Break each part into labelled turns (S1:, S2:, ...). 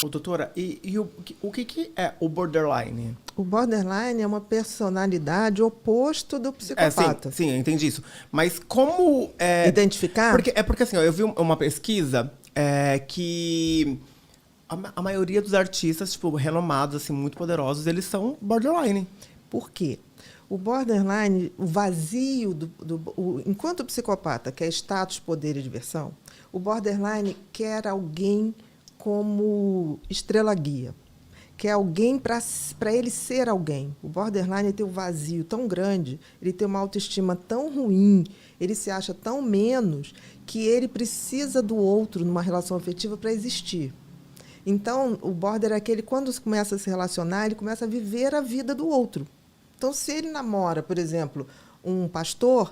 S1: Ô, doutora, e o que é o borderline?
S2: O borderline é uma personalidade oposto do psicopata.
S1: Sim, eu entendi isso. Mas como...
S2: Identificar?
S1: Porque assim, ó, eu vi uma pesquisa que a maioria dos artistas, tipo, renomados, assim, muito poderosos, eles são borderline.
S2: Por quê? O borderline, o vazio, enquanto o psicopata quer status, poder e diversão, o borderline quer alguém como estrela-guia. Quer alguém para ele ser alguém. O borderline tem um vazio tão grande, ele tem uma autoestima tão ruim, ele se acha tão menos, que ele precisa do outro numa relação afetiva para existir. Então, o border é aquele, quando começa a se relacionar, ele começa a viver a vida do outro. Então, se ele namora, por exemplo, um pastor,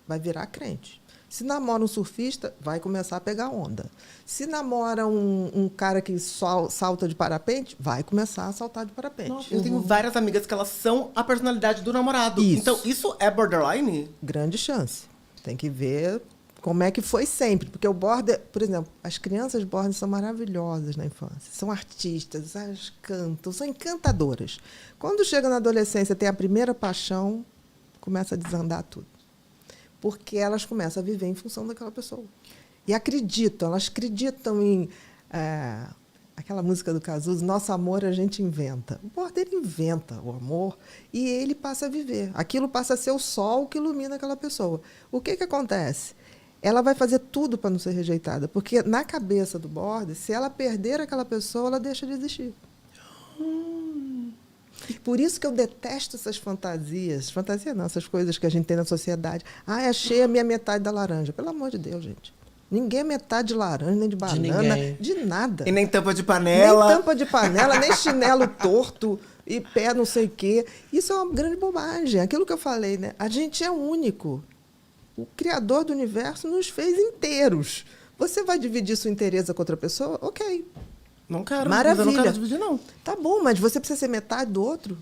S2: vai virar crente. Se namora um surfista, vai começar a pegar onda. Se namora um cara que salta de parapente, vai começar a saltar de parapente.
S1: Nossa, eu tenho várias amigas que elas são a personalidade do namorado.
S2: Isso.
S1: Então, isso é borderline?
S2: Grande chance. Tem que ver como é que foi sempre. Porque o border, por exemplo, as crianças border são maravilhosas na infância. São artistas, elas cantam, são encantadoras. Quando chega na adolescência, tem a primeira paixão, começa a desandar tudo. Porque elas começam a viver em função daquela pessoa. E elas acreditam em... aquela música do Cazuza, nosso amor a gente inventa. O border inventa o amor e ele passa a viver. Aquilo passa a ser o sol que ilumina aquela pessoa. O que acontece? Ela vai fazer tudo para não ser rejeitada, porque na cabeça do border, se ela perder aquela pessoa, ela deixa de existir. Por isso que eu detesto essas fantasias. Fantasia não, essas coisas que a gente tem na sociedade. Achei a minha metade da laranja. Pelo amor de Deus, gente. Ninguém é metade de laranja, nem de banana, de nada.
S1: E nem tampa de panela.
S2: Nem tampa de panela, nem chinelo torto e pé não sei o quê. Isso é uma grande bobagem. Aquilo que eu falei, né? A gente é único. O Criador do universo nos fez inteiros. Você vai dividir sua inteireza com outra pessoa? Ok.
S1: Não quero.
S2: Maravilha.
S1: Mas eu não quero dividir, não.
S2: Tá bom, mas você precisa ser metade do outro?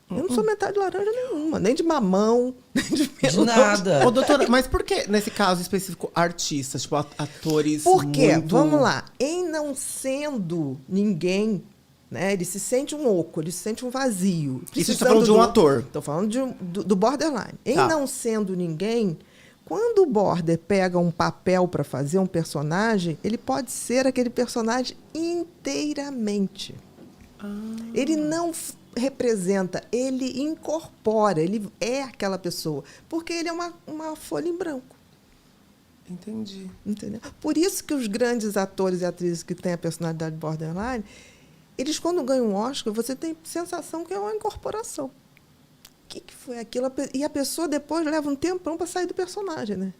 S2: Eu não sou metade de laranja nenhuma, nem de mamão, nem de melão.
S3: De nada.
S1: Ô, doutora, mas por que, nesse caso específico, artistas, tipo, atores
S2: Por quê?
S1: muito...
S2: Vamos lá. Em não sendo ninguém, né, ele se sente um oco, ele se sente um vazio.
S1: Isso você está falando de um ator.
S2: Estou falando do borderline. Em
S1: Tá.
S2: não sendo ninguém, quando o border pega um papel para fazer um personagem, ele pode ser aquele personagem inteiramente. Ele não representa, ele incorpora, ele é aquela pessoa, porque ele é uma folha em branco.
S1: Entendi.
S2: Entendeu? Por isso que os grandes atores e atrizes que têm a personalidade borderline, eles, quando ganham um Oscar, você tem a sensação que é uma incorporação. O que foi aquilo? E a pessoa depois leva um tempão para sair do personagem, né?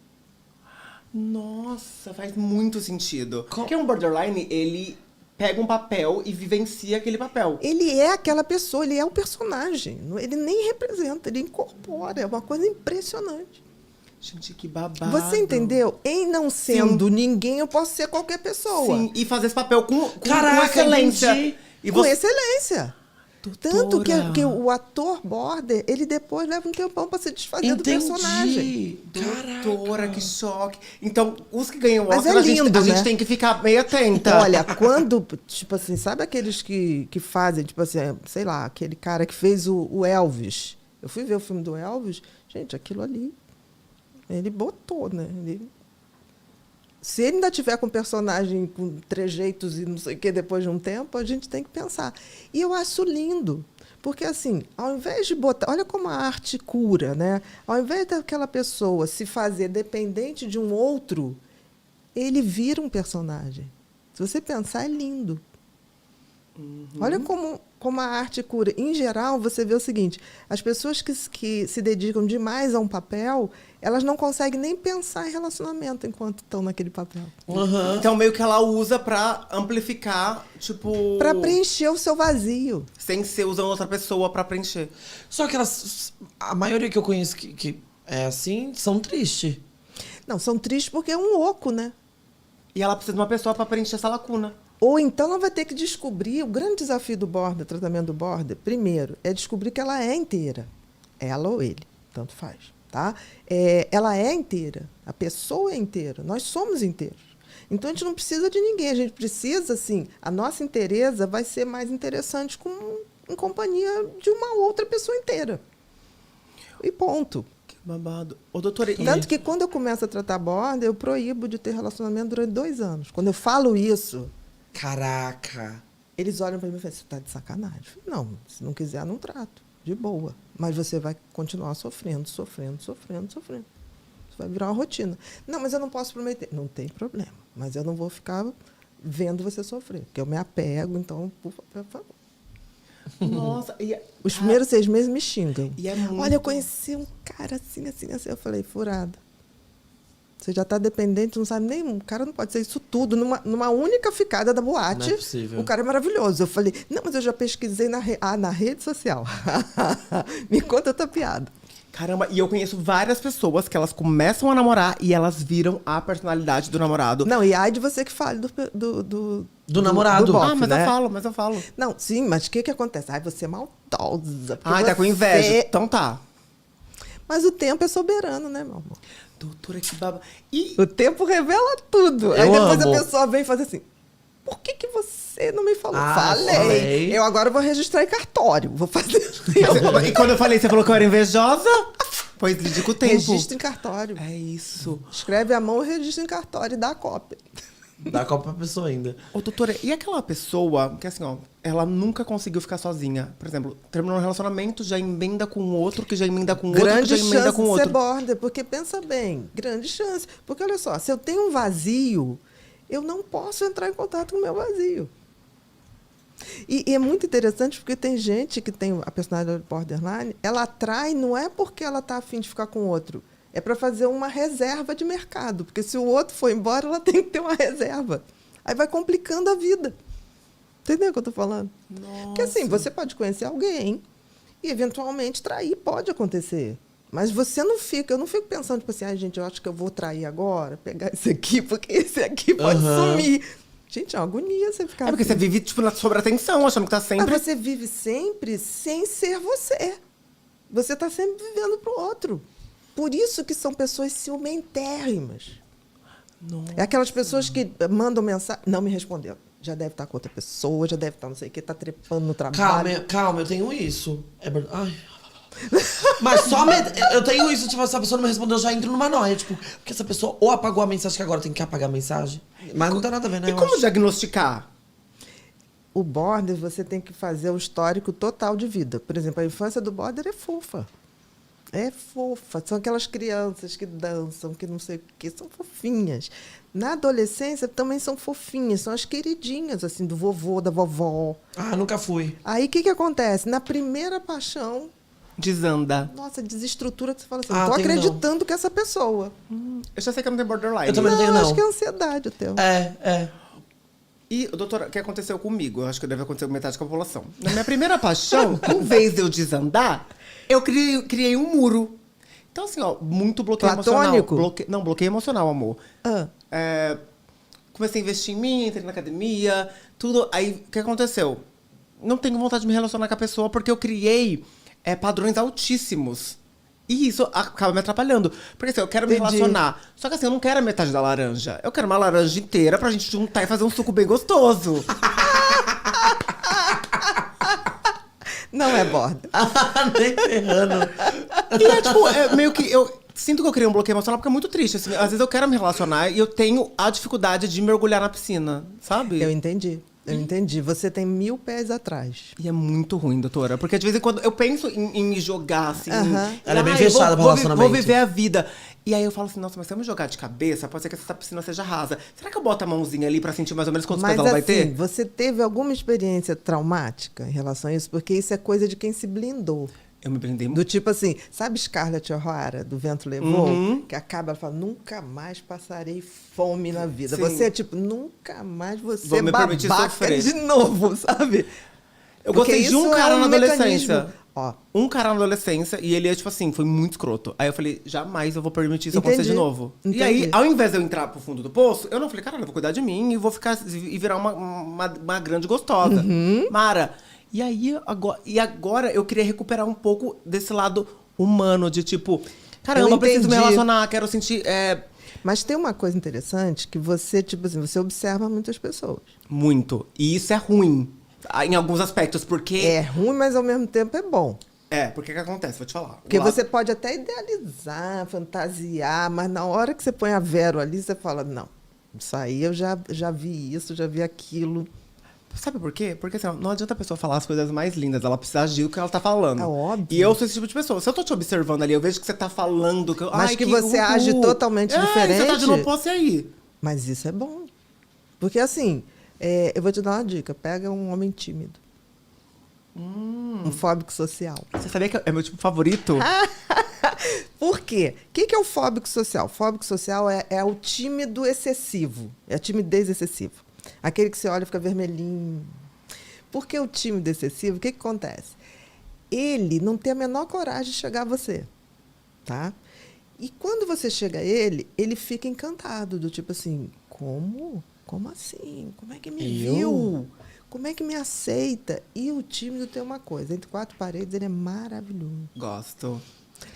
S1: Nossa, faz muito sentido. Porque um borderline, ele pega um papel e vivencia aquele papel.
S2: Ele é aquela pessoa, ele é o personagem. Ele nem representa, ele incorpora. É uma coisa impressionante.
S1: Gente, que babado.
S2: Você entendeu? Em não sendo ninguém, eu posso ser qualquer pessoa.
S1: Sim, e fazer esse papel com
S3: Caraca,
S1: excelência.
S3: entendi.
S1: E
S2: Com
S1: você...
S2: excelência. Tanto que o ator border, ele depois leva um tempão para se desfazer do personagem.
S1: Doutora, que choque. Então, os que ganham o
S2: Mas
S1: Oscar,
S2: é
S1: a gente
S2: lindo,
S1: tem que ficar meio atenta.
S2: Olha, quando, tipo assim, sabe aqueles que fazem, tipo assim, sei lá, aquele cara que fez o Elvis. Eu fui ver o filme do Elvis, gente, aquilo ali, ele botou, né? Se ele ainda tiver com personagem com trejeitos e não sei o que depois de um tempo, a gente tem que pensar. E eu acho lindo, porque assim, ao invés de botar... Olha como a arte cura, né? Ao invés daquela pessoa se fazer dependente de um outro, ele vira um personagem. Se você pensar, é lindo. Olha como a arte cura. Em geral, você vê o seguinte, as pessoas que se dedicam demais a um papel, elas não conseguem nem pensar em relacionamento enquanto estão naquele papel.
S1: Então, meio que ela usa pra amplificar, tipo...
S2: Para preencher o seu vazio.
S1: Sem ser usando outra pessoa pra preencher.
S3: Só que a maioria que eu conheço que é assim, são tristes.
S2: Não, são tristes porque é um oco, né?
S1: E ela precisa de uma pessoa pra preencher essa lacuna.
S2: Ou então ela vai ter que descobrir, o grande desafio do border, tratamento do border, primeiro, é descobrir que ela é inteira. Ela ou ele, tanto faz. Tá? Ela é inteira, a pessoa é inteira, nós somos inteiros. Então, a gente não precisa de ninguém. A gente precisa, assim, a nossa inteireza vai ser mais interessante em companhia de uma outra pessoa inteira. E ponto.
S1: Que babado. Ô, doutora,
S2: Tanto que quando eu começo a tratar border, eu proíbo de ter relacionamento durante 2 anos. Quando eu falo isso,
S3: Caraca.
S2: eles olham para mim e falam, você está de sacanagem. Eu falei, não, se não quiser, não trato. De boa. Mas você vai continuar sofrendo. Isso vai virar uma rotina. Não, mas eu não posso prometer. Não tem problema. Mas eu não vou ficar vendo você sofrer. Porque eu me apego, então, por favor.
S1: Nossa,
S2: Os primeiros 6 meses me xingam.
S1: E é muito...
S2: Olha, eu conheci um cara assim. Eu falei, furada. Você já está dependente, não sabe nem... O cara não pode ser isso tudo numa única ficada da boate.
S3: Não é possível.
S2: O cara é maravilhoso. Eu falei, não, mas eu já pesquisei na rede social. Me conta outra piada.
S1: Caramba, e eu conheço várias pessoas que elas começam a namorar e elas viram a personalidade do namorado.
S2: Não, e ai de você que fale do
S3: namorado.
S2: do bofe,
S1: Mas
S2: né?
S1: eu falo.
S2: Não, sim, mas o que acontece? Ai, você é maldosa. porque
S1: Ai, tá com
S2: você-
S1: inveja. Então tá.
S2: Mas o tempo é soberano, né, meu amor?
S1: Doutora, que baba. E
S2: O tempo revela tudo. Aí
S3: Eu
S2: depois
S3: amo.
S2: a pessoa vem fazer assim, por que você não me falou?
S3: Ah,
S2: Falei.
S3: falei.
S2: Eu agora vou registrar em cartório. Vou fazer
S1: e quando eu falei, você falou que eu era invejosa? Pois lide com o tempo.
S2: registro em cartório.
S1: É isso.
S2: Escreve a mão e registra em cartório e dá a cópia.
S3: Dá copa pra pessoa ainda.
S1: Ô, doutora, e aquela pessoa que, assim, ó, ela nunca conseguiu ficar sozinha? Por exemplo, terminou um relacionamento, já emenda com o outro, que já emenda com o outro, que
S2: Grande
S1: já emenda
S2: chance
S1: com o
S2: de
S1: outro.
S2: ser border, porque pensa bem, grande chance. Porque olha só, se eu tenho um vazio, eu não posso entrar em contato com o meu vazio. E é muito interessante porque tem gente que tem a personalidade borderline, ela atrai não é porque ela está afim de ficar com o outro, é para fazer uma reserva de mercado. Porque se o outro for embora, ela tem que ter uma reserva. Aí vai complicando a vida. Entendeu o que eu estou falando?
S1: Nossa.
S2: Porque assim, você pode conhecer alguém e eventualmente trair, pode acontecer. Mas você não fica, eu não fico pensando, tipo assim, gente, eu acho que eu vou trair agora, pegar esse aqui, porque esse aqui pode sumir. Gente, é uma agonia você ficar
S1: É porque
S2: assim.
S1: você vive, tipo, na sobreatenção, achando que tá sempre...
S2: Mas você vive sempre sem ser você. Você está sempre vivendo para o outro. Por isso que são pessoas ciumentérrimas.
S1: Nossa.
S2: É aquelas pessoas que mandam mensagem, não me respondeu. Já deve estar com outra pessoa, já deve estar não sei o que, está trepando no trabalho.
S3: Calma, eu tenho isso. Ai. Mas eu tenho isso, tipo, se a pessoa não me respondeu, eu já entro numa noia, tipo, porque essa pessoa ou apagou a mensagem que agora tem que apagar a mensagem. Mas não tem nada a ver, né?
S1: E
S3: eu
S1: como
S3: acho.
S1: diagnosticar?
S2: O border, você tem que fazer o histórico total de vida. Por exemplo, a infância do border é fofa. É fofa. São aquelas crianças que dançam, que não sei o quê, são fofinhas. Na adolescência também são fofinhas, são as queridinhas, assim, do vovô, da vovó.
S3: Ah, nunca fui.
S2: Aí o que acontece? Na primeira paixão,
S1: Desanda.
S2: nossa, desestrutura que você fala assim,
S3: Ah,
S2: tô
S3: tenho
S2: acreditando que essa pessoa.
S1: Eu já sei que eu não tenho borderline.
S3: Eu também não tenho, não.
S2: Acho que é ansiedade o teu.
S3: É.
S1: E, doutora, o que aconteceu comigo? Eu acho que deve acontecer com metade da população. Na minha primeira paixão, em vez de eu desandar, eu criei um muro. Então, assim, ó, muito bloqueio
S2: Platônico?
S1: emocional. Bloqueio emocional, amor.
S2: Ah,
S1: Comecei a investir em mim, entrei na academia, tudo. Aí, o que aconteceu? Não tenho vontade de me relacionar com a pessoa porque eu criei padrões altíssimos. E isso acaba me atrapalhando. Porque assim, eu quero me
S2: Entendi.
S1: relacionar. Só que assim, eu não quero a metade da laranja. Eu quero uma laranja inteira pra gente juntar e fazer um suco bem gostoso.
S2: não é border.
S3: Nem ferrando.
S1: E é tipo, meio que eu sinto que eu criei um bloqueio emocional porque é muito triste. Assim, às vezes eu quero me relacionar e eu tenho a dificuldade de mergulhar na piscina, sabe?
S2: Eu entendi. Você tem 1000 pés atrás.
S1: E é muito ruim, doutora. Porque de vez em quando eu penso em me jogar, assim.
S2: Aham.
S3: Ela é bem
S1: eu
S3: fechada pro
S1: vou
S3: relacionamento.
S1: viver a vida. E aí eu falo assim, nossa, mas se eu me jogar de cabeça, pode ser que essa piscina seja rasa. Será que eu boto a mãozinha ali pra sentir mais ou menos quantos pés
S2: Mas
S1: ela vai
S2: assim,
S1: ter?
S2: você teve alguma experiência traumática em relação a isso? Porque isso é coisa de quem se blindou.
S1: Eu me prendei muito.
S2: Do tipo assim, sabe Scarlett O'Hara, do Vento Levou?
S1: Uhum.
S2: Que acaba, ela fala, nunca mais passarei fome na vida.
S1: Sim.
S2: Você é tipo, nunca mais você
S1: Vou me permitir
S2: babaca
S1: sofrer.
S2: de novo, sabe?
S1: Eu
S2: Porque
S1: gostei de um
S2: isso
S1: cara
S2: é
S1: na adolescência.
S2: mecanismo. Ó,
S1: Um cara na adolescência, e ele é tipo assim, foi muito escroto. Aí eu falei, jamais eu vou permitir isso acontecer de novo.
S2: Entendi.
S1: E aí, ao invés de eu entrar pro fundo do poço, eu não falei, caralho, eu vou cuidar de mim e vou ficar e virar uma grande gostosa.
S2: Uhum.
S1: Mara. E aí, agora eu queria recuperar um pouco desse lado humano, de tipo, caramba, eu preciso me
S2: entendi.
S1: relacionar, quero sentir.
S2: Mas tem uma coisa interessante que você, tipo assim, você observa muitas pessoas.
S1: Muito. E isso é ruim. Em alguns aspectos, porque...
S2: É ruim, mas ao mesmo tempo é bom.
S1: Porque que acontece? Vou te falar.
S2: Porque você pode até idealizar, fantasiar, mas na hora que você põe a Vero ali, você fala, não, isso aí eu já vi isso, já vi aquilo.
S1: Sabe por quê? Porque assim, não adianta a pessoa falar as coisas mais lindas, ela precisa agir o que ela tá falando.
S2: É óbvio.
S1: E eu sou esse tipo de pessoa. Se eu tô te observando ali, eu vejo que você tá falando...
S2: Mas que você age totalmente diferente.
S1: Você tá de não posse aí.
S2: Mas isso é bom. Porque assim, eu vou te dar uma dica. Pega um homem tímido. Um fóbico social.
S1: Você sabia que é meu tipo favorito?
S2: Por quê? O que é o fóbico social? O fóbico social é o tímido excessivo. É a timidez excessiva. Aquele que você olha e fica vermelhinho. Por que o tímido excessivo? O que acontece? Ele não tem a menor coragem de chegar a você. Tá? E quando você chega a ele, ele fica encantado. Do tipo assim, como? Como assim? Como é que me viu? Como é que me aceita? E o tímido tem uma coisa. Entre quatro paredes, ele é maravilhoso.
S1: Gosto.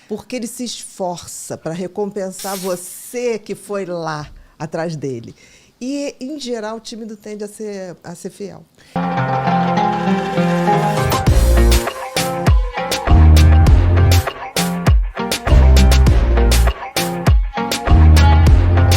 S2: Porque ele se esforça para recompensar você que foi lá atrás dele. E, em geral, o tímido tende a ser fiel.